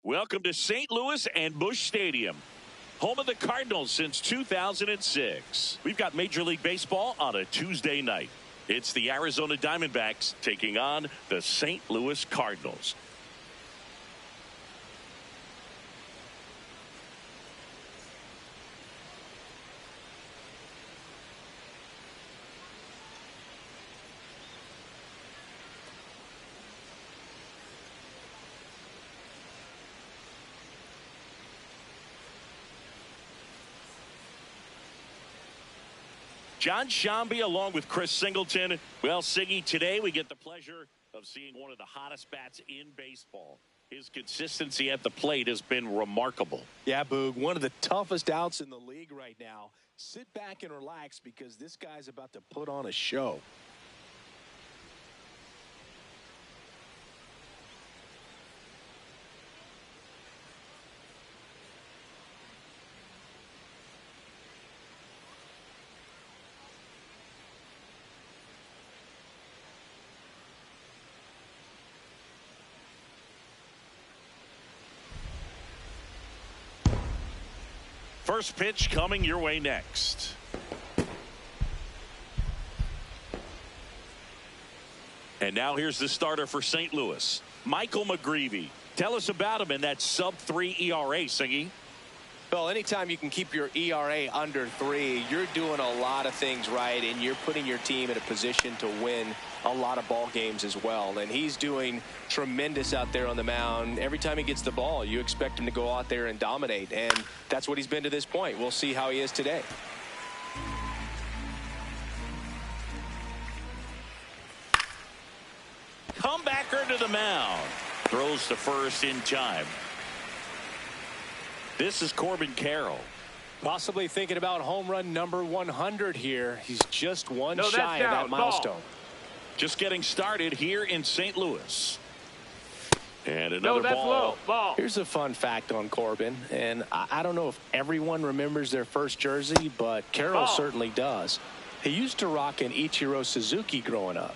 Welcome to St. Louis and Busch Stadium, home of the Cardinals since 2006. We've got Major League Baseball on a Tuesday night. It's the Arizona Diamondbacks taking on the St. Louis Cardinals. John Shambi along with Chris Singleton. Well, Siggy, today we get the pleasure of seeing one of the hottest bats in baseball. His consistency at the plate has been remarkable. Yeah, Boog, one of the toughest outs in the league right now. Sit back and relax because this guy's about to put on a show. First pitch coming your way next. And now here's the starter for St. Louis, Michael McGreevy. Tell us about him in that sub-3 ERA, Singy. Well, anytime you can keep your ERA under 3, you're doing a lot of things right, and you're putting your team in a position to win a lot of ball games as well. And he's doing tremendous out there on the mound. Every time he gets the ball, you expect him to go out there and dominate, and that's what he's been to this point. We'll see how he is today. Comebacker to the mound. Throws to first in time. This is Corbin Carroll. Possibly thinking about home run number 100 here. He's just one shy of that milestone. Just getting started here in St. Louis. And another ball. Here's a fun fact on Corbin, and I don't know if everyone remembers their first jersey, but Carroll certainly does. He used to rock an Ichiro Suzuki growing up.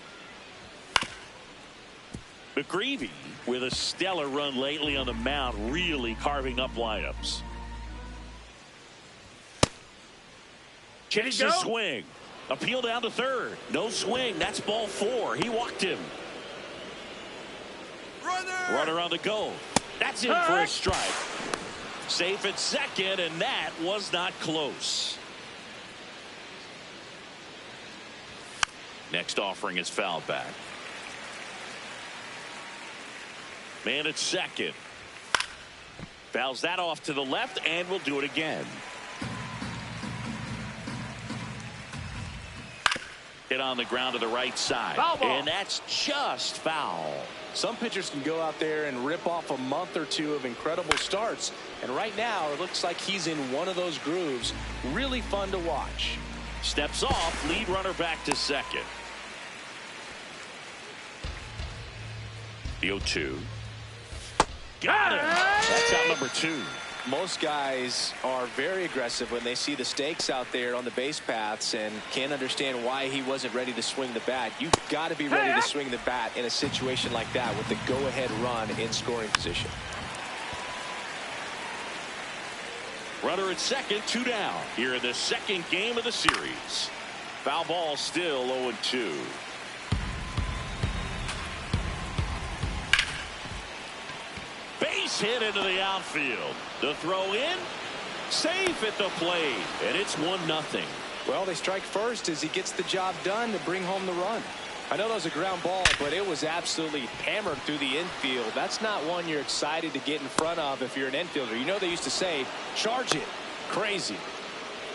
McGreevy with a stellar run lately on the mound, really carving up lineups. Checks his swing. Appeal down to third. No swing. That's ball 4. He walked him. Runner on the go. That's in for a strike. Safe at second, and that was not close. Next offering is fouled back. Man at second. Fouls that off to the left, and will do it again. Hit on the ground to the right side. And that's just foul. Some pitchers can go out there and rip off a month or two of incredible starts. And right now, it looks like he's in one of those grooves. Really fun to watch. Steps off, lead runner back to second. The 0-2. Got him. That's out number 2. Most guys are very aggressive when they see the stakes out there on the base paths and can't understand why he wasn't ready to swing the bat. You've got to be ready to swing the bat in a situation like that with the go-ahead run in scoring position. Runner at second, 2 down. Here in the second game of the series. Foul ball still 0-2. Base hit into the outfield. The throw in, safe at the plate, and it's 1-0. Well, they strike first as he gets the job done to bring home the run. I know that was a ground ball, but it was absolutely hammered through the infield. That's not one you're excited to get in front of if you're an infielder. You know they used to say, charge it. Crazy.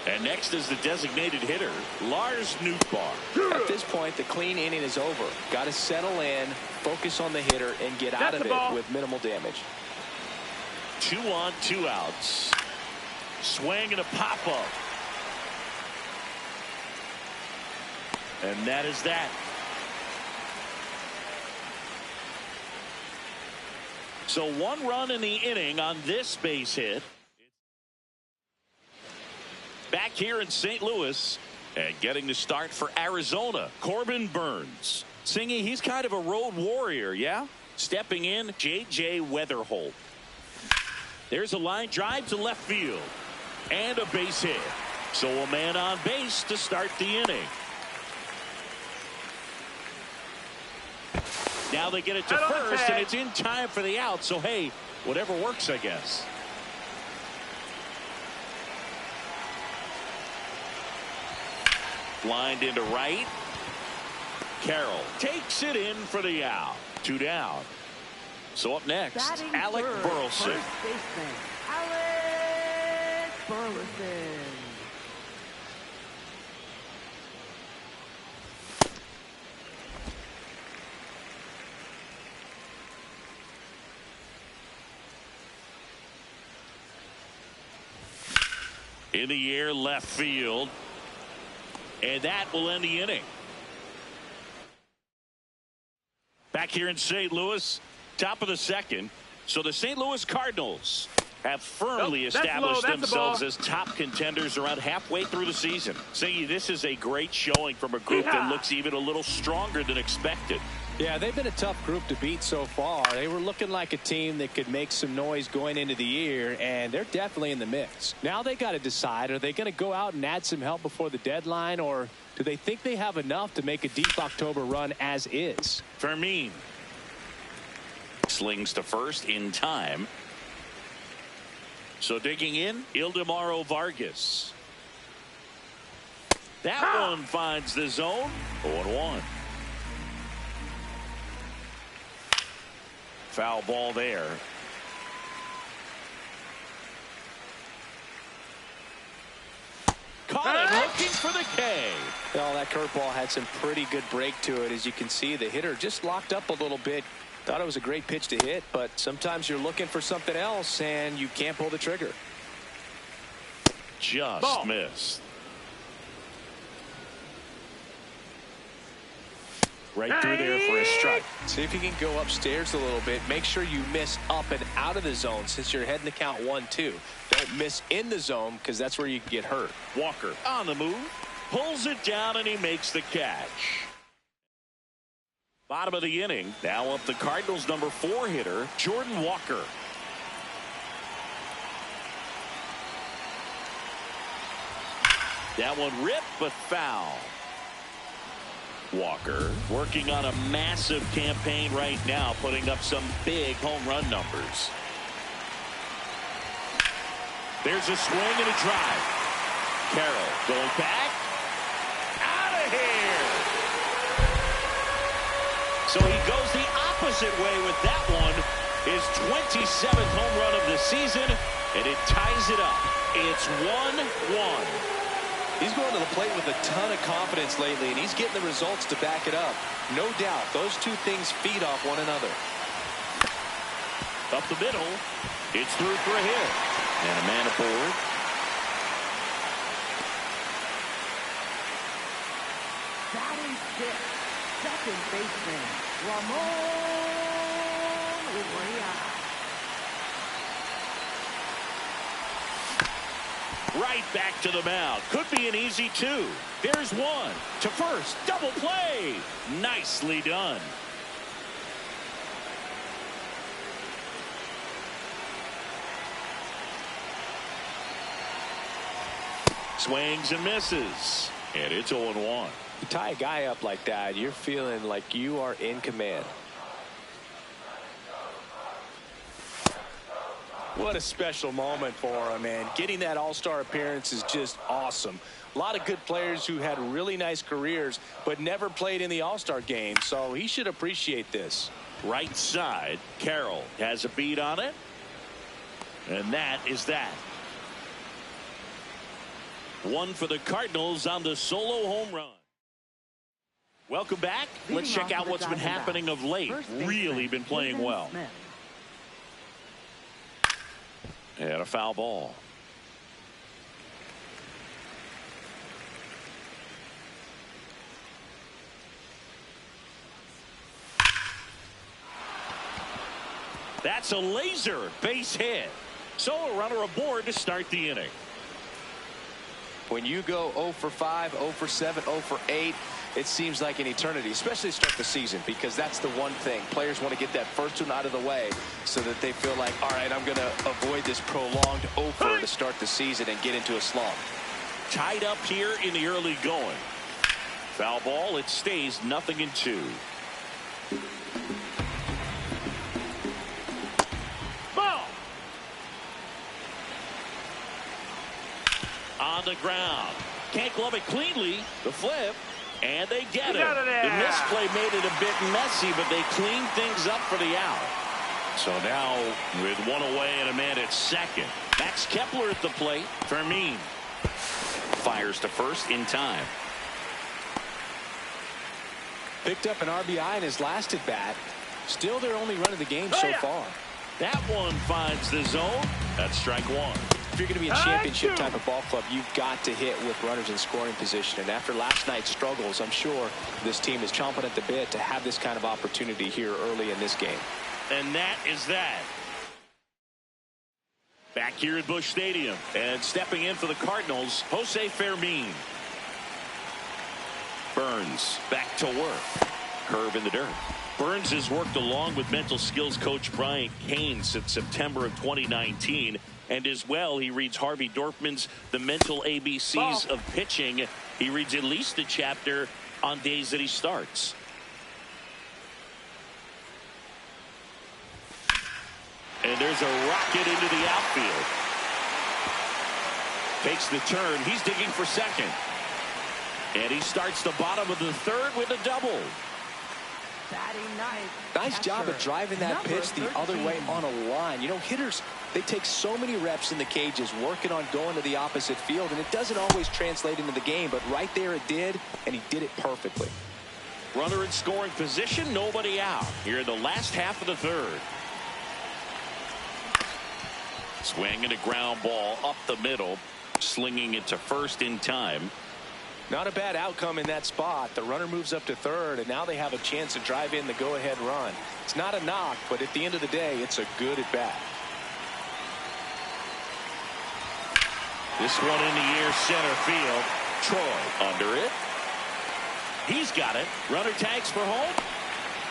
And next is the designated hitter, Lars Nootbaar. At this point, the clean inning is over. Got to settle in, focus on the hitter, and get out of it with minimal damage. 2 on, 2 outs. Swing and a pop-up. And that is that. So 1 run in the inning on this base hit. Back here in St. Louis and getting the start for Arizona, Corbin Burns. Singy, he's kind of a road warrior, yeah? Stepping in, J.J. Weatherholt. There's a line drive to left field. And a base hit. So a man on base to start the inning. Now they get it to first, and it's in time for the out. So, hey, whatever works, I guess. Lined into right. Carroll takes it in for the out. 2 down. So up next, Batting Alec third, Burleson. First baseman, Alec Burleson. In the air, left field. And that will end the inning. Back here in St. Louis, top of the second. So the St. Louis Cardinals have firmly established themselves as top contenders around halfway through the season. Saying this is a great showing from a group that looks even a little stronger than expected. Yeah, they've been a tough group to beat so far. They were looking like a team that could make some noise going into the year, and they're definitely in the mix. Now they got to decide, are they going to go out and add some help before the deadline, or do they think they have enough to make a deep October run as is? Fermin slings to first in time. So digging in, Ildemaro Vargas. That one finds the zone. 0-1. Foul ball there. Caught it looking for the K. Well, that curveball had some pretty good break to it. As you can see, the hitter just locked up a little bit. Thought it was a great pitch to hit, but sometimes you're looking for something else and you can't pull the trigger. Just missed. Right through there for a strike. See if you can go upstairs a little bit. Make sure you miss up and out of the zone since you're heading to count 1-2. Don't miss in the zone because that's where you can get hurt. Walker on the move. Pulls it down and he makes the catch. Bottom of the inning. Now up the Cardinals number 4 hitter, Jordan Walker. That one ripped but foul. Walker working on a massive campaign right now, putting up some big home run numbers. There's a swing and a drive. Carroll going back. Out of here. So he goes the opposite way with that one. His 27th home run of the season, and it ties it up. It's 1-1. He's going to the plate with a ton of confidence lately, and he's getting the results to back it up. No doubt, those two things feed off one another. Up the middle. It's through for a hit. And a man aboard. Batting sixth, second baseman, Ramon Urias. Right back to the mound. Could be an easy 2. There's one. To first. Double play. Nicely done. Swings and misses. And it's 0-1. You tie a guy up like that, you're feeling like you are in command. What a special moment for him, man. Getting that all-star appearance is just awesome. A lot of good players who had really nice careers but never played in the all-star game, so he should appreciate this. Right side. Carroll has a beat on it. And that is that. One for the Cardinals on the solo home run. Welcome back. Let's check out what's been happening of late. Really been playing well. And a foul ball. That's a laser base hit. So a runner aboard to start the inning. When you go 0 for 5, 0 for 7, 0 for 8, it seems like an eternity, especially to start the season, because that's the one thing. Players want to get that first one out of the way so that they feel like, all right, I'm going to avoid this prolonged 0 for to start the season and get into a slump. Tied up here in the early going. Foul ball. It stays 0-2. Ball. On the ground. Can't glove it cleanly. The flip. And they get it. The misplay made it a bit messy, but they cleaned things up for the out. So now with one away and a man at second. Max Kepler at the plate. Fermin fires to first in time. Picked up an RBI in his last at bat. Still their only run of the game so far. That one finds the zone. That's strike one. If you're going to be a championship type of ball club, you've got to hit with runners in scoring position. And after last night's struggles, I'm sure this team is chomping at the bit to have this kind of opportunity here early in this game. And that is that. Back here at Busch Stadium. And stepping in for the Cardinals, Jose Fermin. Burns back to work. Curve in the dirt. Burns has worked along with mental skills coach Brian Cain since September of 2019. And as well, he reads Harvey Dorfman's The Mental ABCs of Pitching. He reads at least a chapter on days that he starts. And there's a rocket into the outfield. Takes the turn. He's digging for second. And he starts the bottom of the third with a double. Nice job of driving that pitch the other way on a line. You know, hitters, they take so many reps in the cages working on going to the opposite field, and it doesn't always translate into the game, but right there it did, and he did it perfectly. Runner in scoring position, nobody out. Here in the last half of the third. Swing and a ground ball up the middle, slinging it to first in time. Not a bad outcome in that spot. The runner moves up to third, and now they have a chance to drive in the go-ahead run. It's not a knock, but at the end of the day, it's a good at-bat. This one in the air, center field. Troy under it. He's got it. Runner tags for home.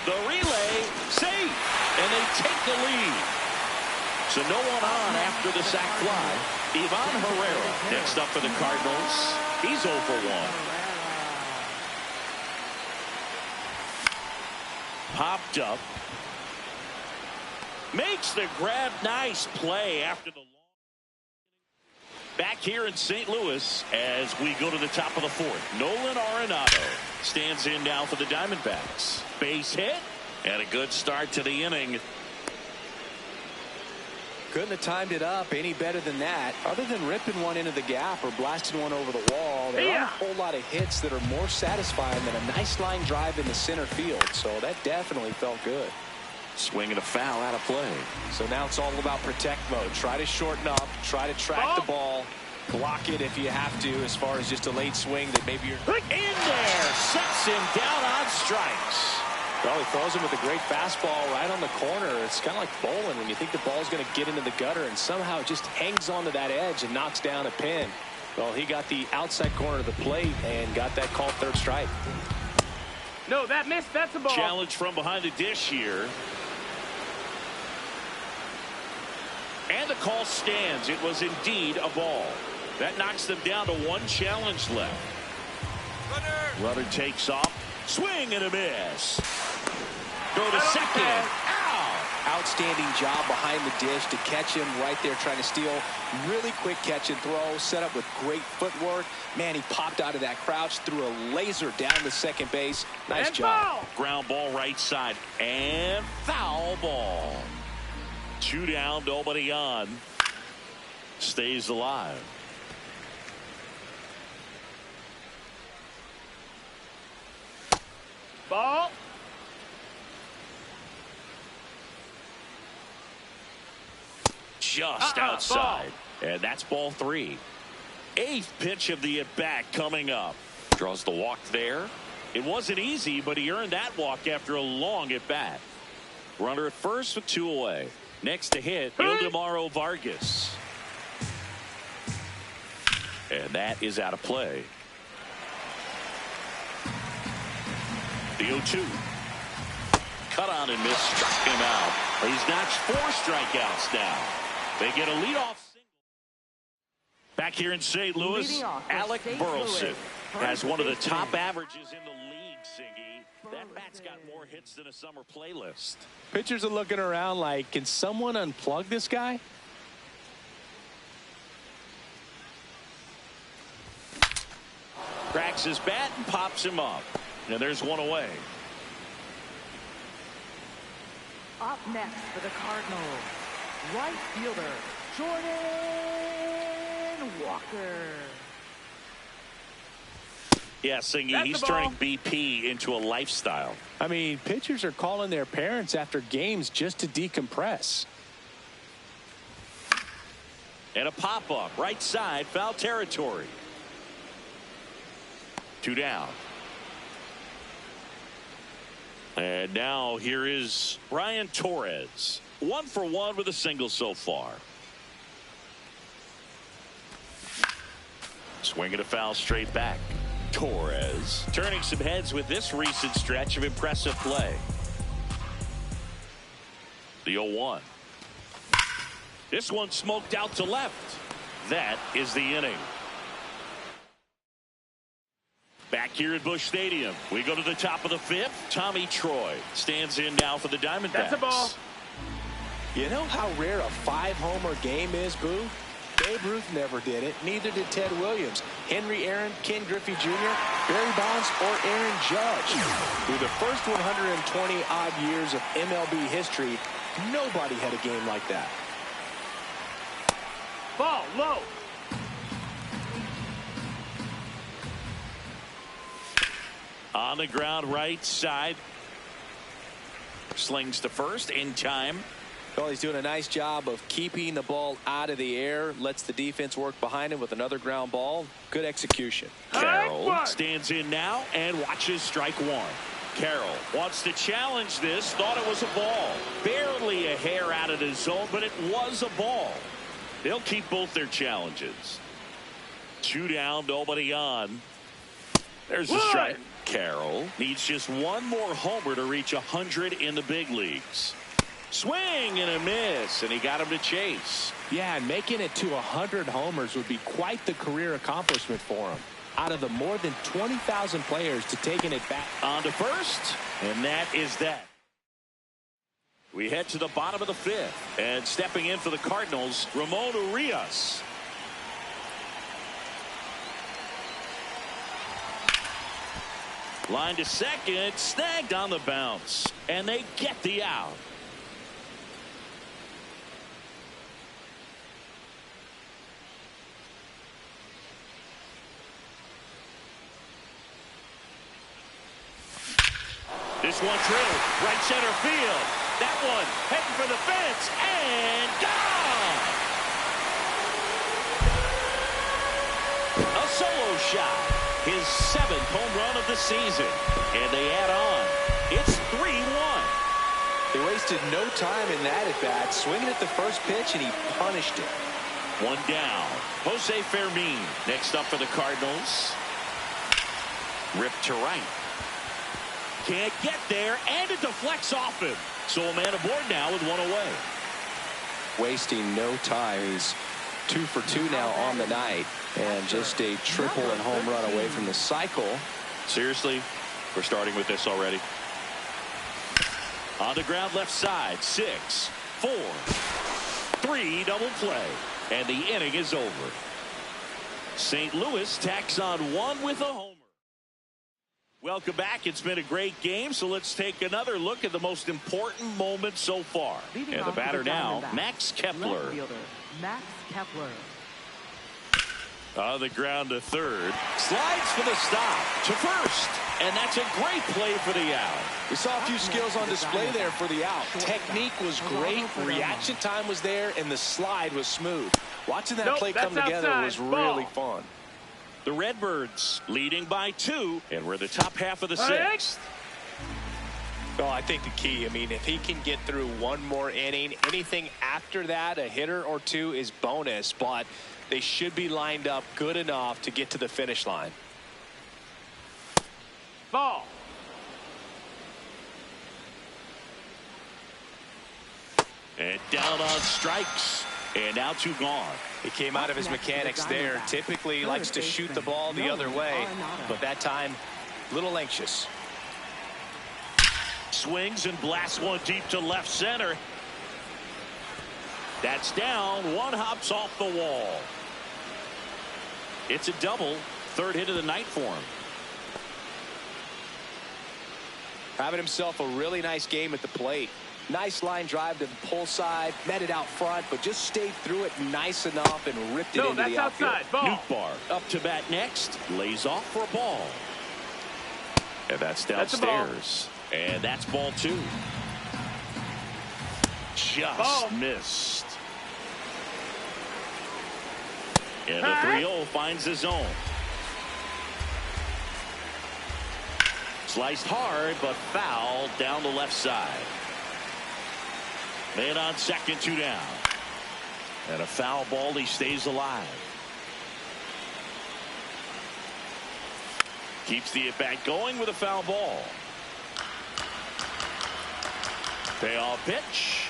The relay, safe, and they take the lead. So no one on after the sac fly. Ivan Herrera next up for the Cardinals. He's 0 for 1. Popped up. Makes the grab. Nice play after the long. Back here in St. Louis as we go to the top of the fourth. Nolan Arenado stands in now for the Diamondbacks. Base hit and a good start to the inning. Couldn't have timed it up any better than that. Other than ripping one into the gap or blasting one over the wall, there aren't a whole lot of hits that are more satisfying than a nice line drive in the center field. So that definitely felt good. Swing and a foul out of play. So now it's all about protect mode. Try to shorten up, try to track the ball, block it if you have to, as far as just a late swing that maybe you're in there. Sets him down on strikes. Well, he throws him with a great fastball right on the corner. It's kind of like bowling when you think the ball's going to get into the gutter, and somehow it just hangs onto that edge and knocks down a pin. Well, he got the outside corner of the plate and got that called third strike. No, that missed. That's a ball. Challenge from behind the dish here. And the call stands. It was indeed a ball. That knocks them down to one challenge left. Runner takes off. Swing and a miss. Go to second. Ow! Outstanding job behind the dish to catch him right there trying to steal. Really quick catch and throw, set up with great footwork. Man, he popped out of that crouch, threw a laser down to second base. Nice job. Ground ball right side and foul ball. 2 down, nobody on. Stays alive. Ball. Just outside. Ball. And that's ball 3. 8th pitch of the at-bat coming up. Draws the walk there. It wasn't easy, but he earned that walk after a long at-bat. Runner at first with 2 away. Next to hit, Ildemaro Vargas. And that is out of play. The 0-2. Cut on and miss. Struck him out. He's notched 4 strikeouts now. They get a leadoff single. Back here in St. Louis, Alec Burleson has one of the top averages in the league, Siggy. That bat's got more hits than a summer playlist. Pitchers are looking around like, can someone unplug this guy? Cracks his bat and pops him up. And there's one away. Up next for the Cardinals, right fielder, Jordan Walker. Yeah, Singy, he's turning BP into a lifestyle. I mean, pitchers are calling their parents after games just to decompress. And a pop-up, right side, foul territory. 2 down. And now here is Brian Torres. 1 for 1 with a single so far. Swinging a foul straight back. Torres turning some heads with this recent stretch of impressive play. The 0-1. This one smoked out to left. That is the inning. Back here at Busch Stadium, we go to the top of the 5th. Tommy Troy stands in now for the Diamondbacks. That's a ball. You know how rare a 5-homer game is, Boo? Babe Ruth never did it. Neither did Ted Williams, Henry Aaron, Ken Griffey Jr., Barry Bonds, or Aaron Judge. Through the first 120-odd years of MLB history, nobody had a game like that. Ball low. On the ground, right side. Slings to first in time. Well, he's doing a nice job of keeping the ball out of the air. Lets the defense work behind him with another ground ball. Good execution. Carroll stands in now and watches strike 1. Carroll wants to challenge this. Thought it was a ball. Barely a hair out of the zone, but it was a ball. They'll keep both their challenges. 2 down, nobody on. There's the strike. Carroll needs just one more homer to reach 100 in the big leagues. Swing and a miss, and he got him to chase. Yeah, and making it to 100 homers would be quite the career accomplishment for him. Out of the more than 20,000 players to taking it back. On to first, and that is that. We head to the bottom of the 5th, and stepping in for the Cardinals, Ramon Urias. Line to second, snagged on the bounce, and they get the out. This one drilled right center field. That one heading for the fence and gone. A solo shot. His 7th home run of the season. And they add on. It's 3-1. They wasted no time in that at bat. Swinging at the first pitch, and he punished it. 1 down. Jose Fermin next up for the Cardinals. Ripped to right. Can't get there, and it deflects off him. So a man aboard now with 1 away. Wasting no time. He's 2 for 2 now on the night, and just a triple and home run away from the cycle. Seriously, we're starting with this already. On the ground left side, 6, 4, 3 double play, and the inning is over. St. Louis tacks on 1 with a homer. Welcome back. It's been a great game, so let's take another look at the most important moment so far. And the batter now, Max Kepler. Max Kepler. On the ground to third. Slides for the stop to first. And that's a great play for the out. We saw a few skills on display there for the out. Technique was great. Reaction time was there, and the slide was smooth. Watching that play come together was really fun. The Redbirds leading by 2, and we're the top half of the 6th. Well, I think the key, I mean, if he can get through one more inning, anything after that, a hitter or 2 is bonus. But They should be lined up good enough to get to the finish line. Ball. And down on strikes. And now 2 gone. He came out of his mechanics there. Typically likes to shoot the ball the other way, but that time, a little anxious. Swings and blasts one deep to left center. That's down. One hops off the wall. It's a double. 3rd hit of the night for him. Having himself a really nice game at the plate. Nice line drive to the pull side, met it out front, but just stayed through it nice enough and ripped it into the outfield. Outside. Ball. Nootbaar up to bat next. Lays off for a ball. And that's downstairs. And that's ball 2. Just missed. And the 3-0 finds the zone. Sliced hard, but foul down the left side. Man on second, 2 down. And a foul ball, he stays alive. Keeps the at-bat going with a foul ball. Payoff pitch.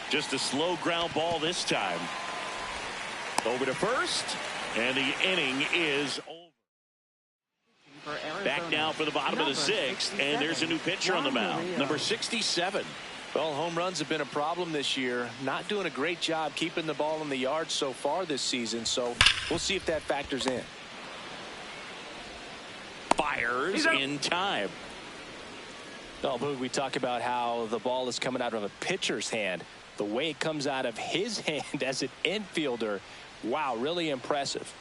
Just a slow ground ball this time. Over to first, and the inning is over. Back now for the bottom of the 6th, and there's a new pitcher on the mound, number 67. Well, home runs have been a problem this year. Not doing a great job keeping the ball in the yard so far this season, so we'll see if that factors in. Fires in time. Oh, Boog, we talk about how the ball is coming out of a pitcher's hand. The way it comes out of his hand as an infielder, wow, really impressive.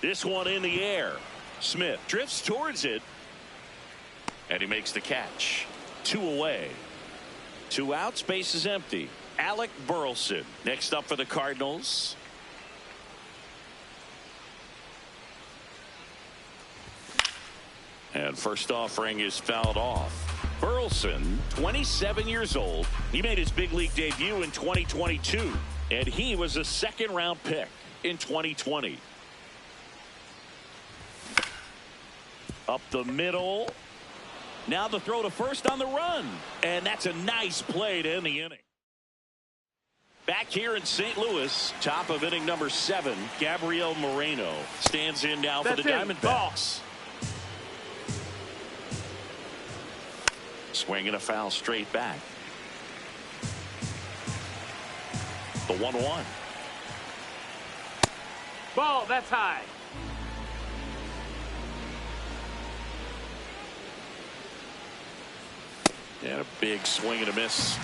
This one in the air. Smith drifts towards it. And he makes the catch. 2 away. 2 outs, base is empty. Alec Burleson next up for the Cardinals. And first offering is fouled off. Burleson, 27 years old. He made his big league debut in 2022. And he was a 2nd-round pick in 2020. Up the middle. Now the throw to first on the run. And that's a nice play to end the inning. Back here in St. Louis, top of inning number 7, Gabriel Moreno stands in now for the Diamondbacks. Swinging a foul straight back. The 1-1. Ball, that's high. And a big swing and a miss.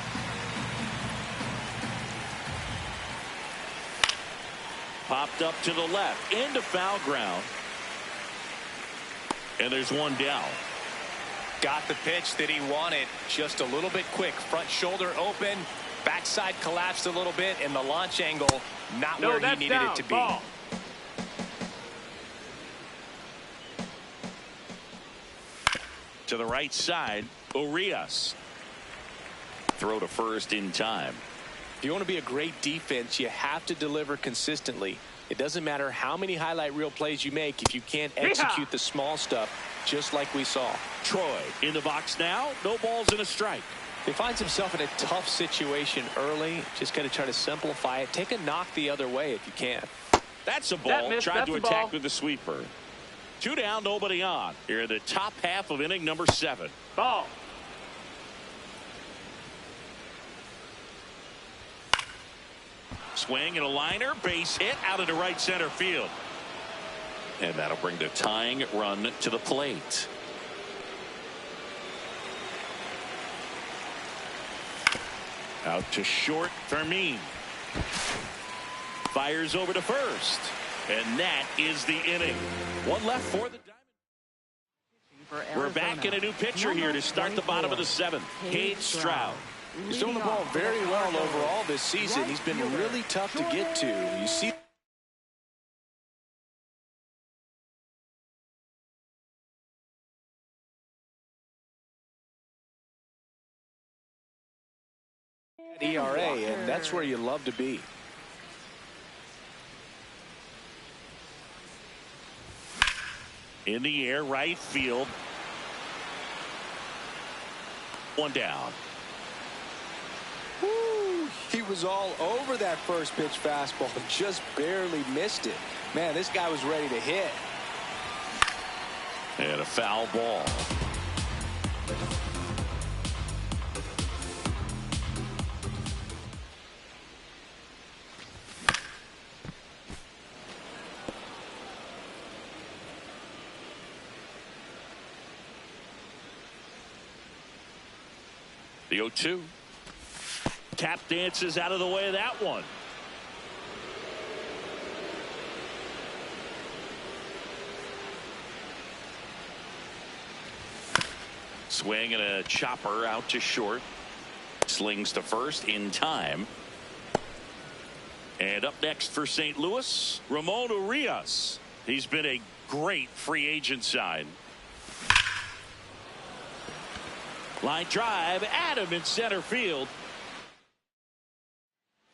Popped up to the left into foul ground. And there's one down. Got the pitch that he wanted, just a little bit quick. Front shoulder open, backside collapsed a little bit, and the launch angle not where he needed it to be. Ball. To the right side, Urias. Throw to first in time. If you want to be a great defense, you have to deliver consistently. It doesn't matter how many highlight reel plays you make if you can't execute the small stuff, just like we saw. Troy in the box now. No balls and a strike. He finds himself in a tough situation early. Just got to try to simplify it. Take a knock the other way if you can. That's a ball. Tried to attack with the sweeper. 2 down, nobody on. Here in the top half of inning number 7. Ball. Swing and a liner, base hit out into right center field. And that'll bring the tying run to the plate. Out to short, Fermin. Fires over to first. And that is the inning. 1 left for the Diamondbacks. We're back in a new pitcher here to start the bottom of the 7th. Cade Stroud. He's throwing the ball very well overall this season. He's been really tough to get to. You see ERA, and that's where you love to be. In the air, right field. One down. Woo, he was all over that first pitch fastball, just barely missed it. Man, this guy was ready to hit. And a foul ball. The 0-2. Tap dances out of the way of that one. Swing and a chopper out to short. Slings to first in time. And up next for St. Louis, Ramon Urias. He's been a great free agent sign. Line drive, Adam in center field.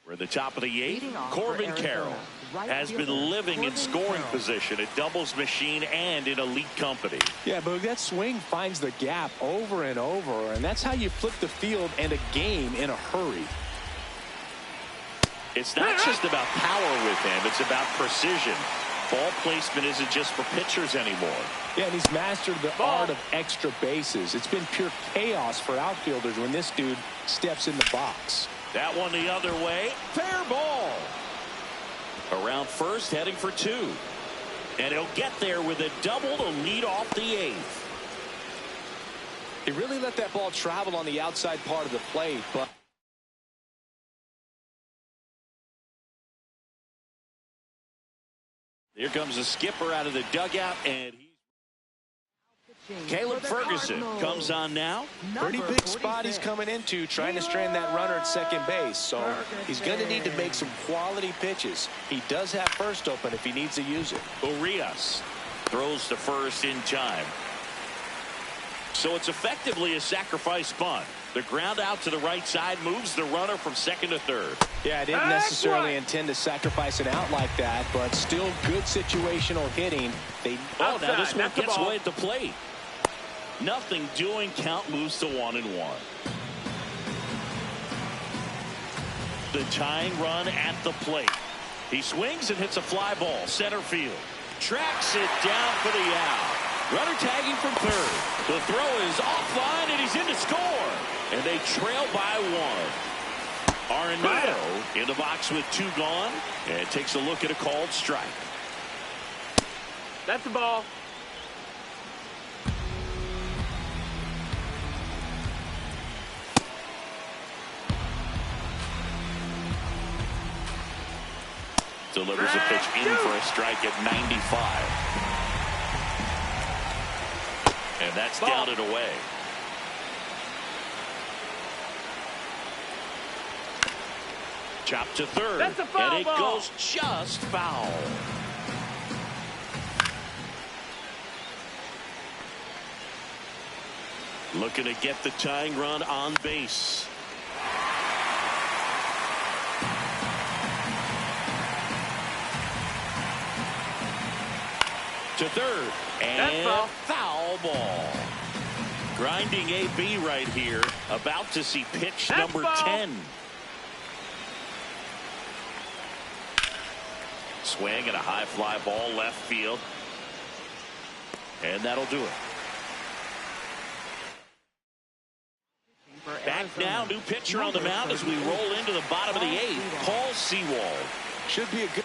We're at the top of the 8th. Corbin Carroll has been living in scoring position, a doubles machine, and in elite company. Yeah, but that swing finds the gap over and over, and that's how you flip the field and a game in a hurry. It's not just about power with him, it's about precision. Ball placement isn't just for pitchers anymore. Yeah, and he's mastered the art of extra bases. It's been pure chaos for outfielders when this dude steps in the box. That one the other way. Fair ball. Around first, heading for 2. And he'll get there with a double to lead off the 8th. He really let that ball travel on the outside part of the plate, but here comes the skipper out of the dugout, and Caleb Ferguson comes on now. Pretty big spot he's coming into, trying to strand that runner at second base. So he's going to need to make some quality pitches. He does have first open if he needs to use it. Urias throws to first in time. So it's effectively a sacrifice bunt. The ground out to the right side moves the runner from second to third. Yeah, I didn't necessarily intend to sacrifice an out like that, but still good situational hitting. Now this one gets away at the plate. Nothing doing. Count moves to 1-1. The tying run at the plate. He swings and hits a fly ball center field. Tracks it down for the out. Runner tagging from third. The throw is offline and he's in to score. And they trail by 1. Arenado in the box with 2 gone and takes a look at a called strike. That's the ball. Delivers a pitch in for a strike at 95. And that's down and away. Chop to third. That's a foul and it ball. Goes just foul. Looking to get the tying run on base. To third. And foul ball. Grinding AB right here. About to see pitch number 10. Swing and a high fly ball left field. And that'll do it. Back now, new pitcher on the mound as we roll into the bottom of the 8th. Paul Sewald. Should be a good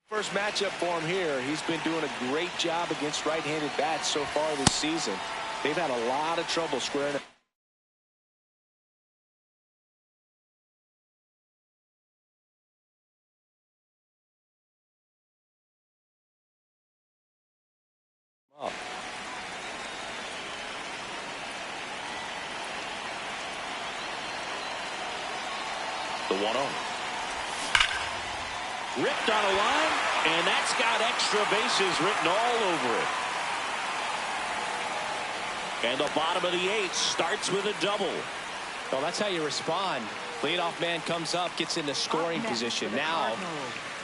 first matchup for him here. He's been doing a great job against right-handed bats so far this season. They've had a lot of trouble squaring it. Up. The 1-0. Ripped on a line, and that's got extra bases written all over it. And the bottom of the 8th starts with a double. Well, that's how you respond. Leadoff man comes up, gets into scoring position. Now,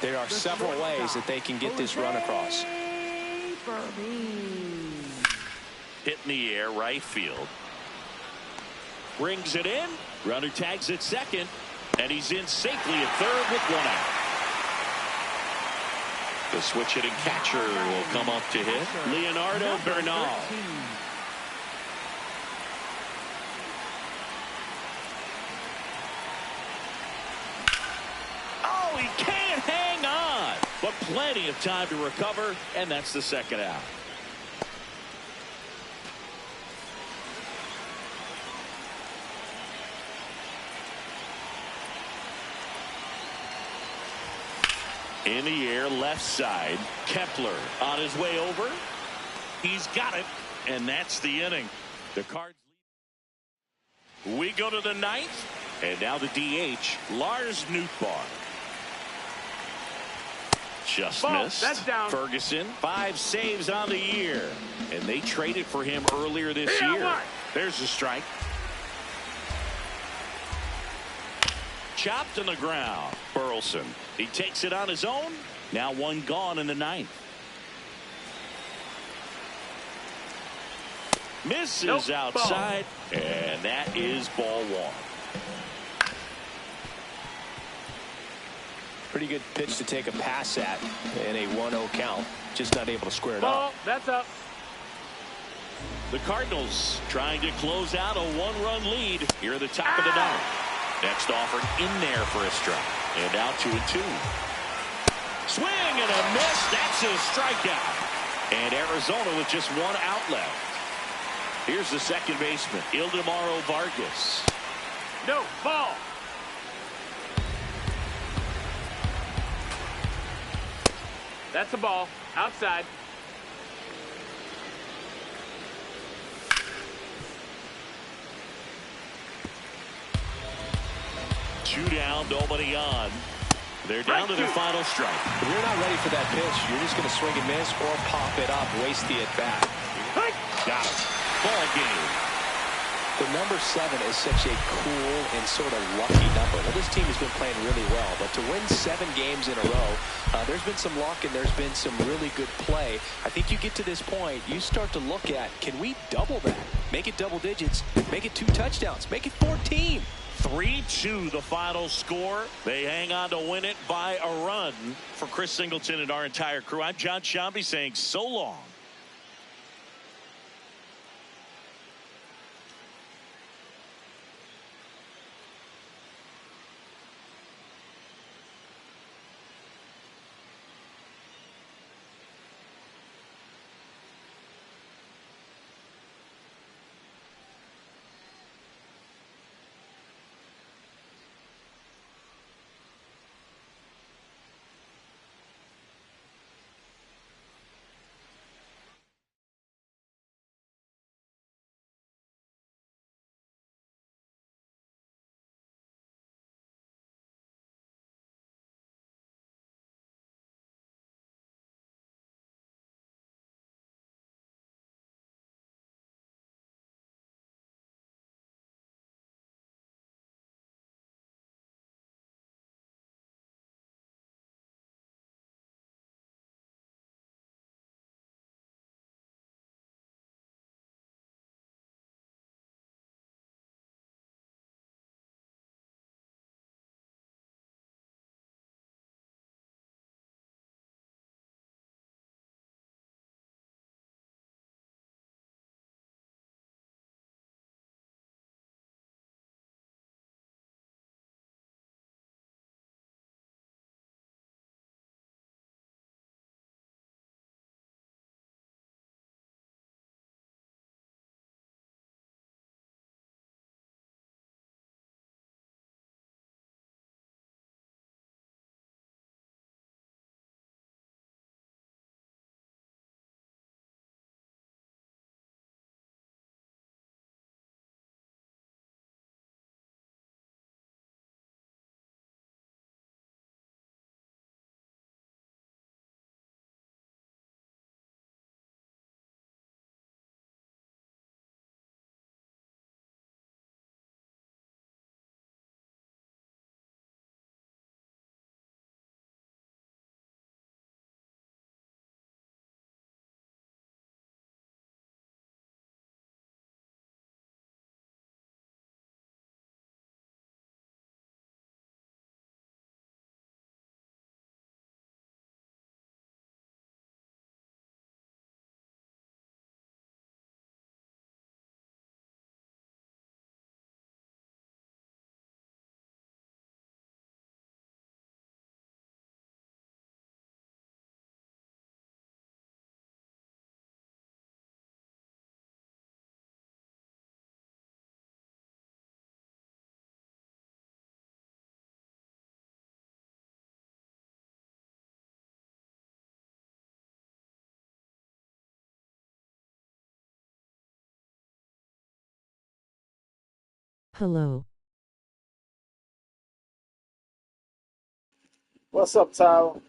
there are several ways that they can get this run across. Hit in the air, right field. Brings it in. Runner tags at second. And he's in safely at third with 1 out. The switch hitting catcher will come up to hit. Leonardo Bernal. Oh, he can't hang on. But plenty of time to recover, and that's the 2nd out. In the air, left side. Kepler on his way over. He's got it, and that's the inning. The Cards lead. We go to the 9th, and now the DH, Lars Nootbaar. Just missed. That's down. Ferguson, 5 saves on the year, and they traded for him earlier this year. There's a strike. Chopped on the ground. Burleson. He takes it on his own. Now 1 gone in the 9th. Misses outside. Ball. And that is ball 1. Pretty good pitch to take a pass at in a 1-0 count. Just not able to square it up. That's up. The Cardinals trying to close out a 1-run lead here at the top of the 9th. Next offered in there for a strike. And now 2-2. Swing and a miss. That's his strikeout. And Arizona with just 1 out left. Here's the second baseman, Ildemaro Vargas. No, ball. That's a ball. Outside. Two down, nobody on. They're down to their final strike. If you're not ready for that pitch, you're just going to swing and miss or pop it up, waste the at-bat. Got it. Ball game. The number 7 is such a cool and sort of lucky number. Well, this team has been playing really well, but to win 7 games in a row, there's been some luck and there's been some really good play. I think you get to this point, you start to look at, can we double that? Make it double digits, make it 2 touchdowns, make it 14. 3-2 the final score. They hang on to win it by a run. For Chris Singleton and our entire crew, I'm John Shambi saying so long. Hello. What's up, Tyler?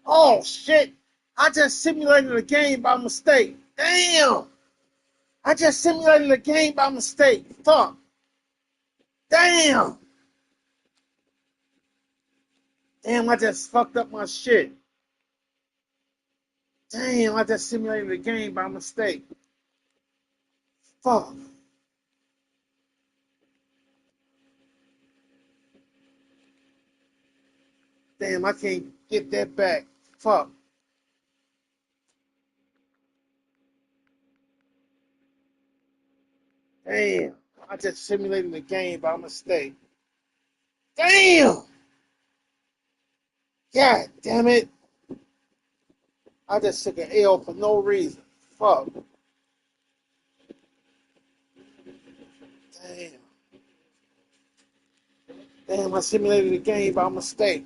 Oh, shit. I just simulated a game by mistake. Damn. I just simulated a game by mistake. Fuck. Damn. Damn, I just fucked up my shit. Damn, I just simulated a game by mistake. Fuck. Damn, I can't get that back. Fuck. Damn. I just simulated a game by mistake. Damn. God damn it. I just took an L for no reason. Fuck. Damn. Damn, I simulated a game by mistake.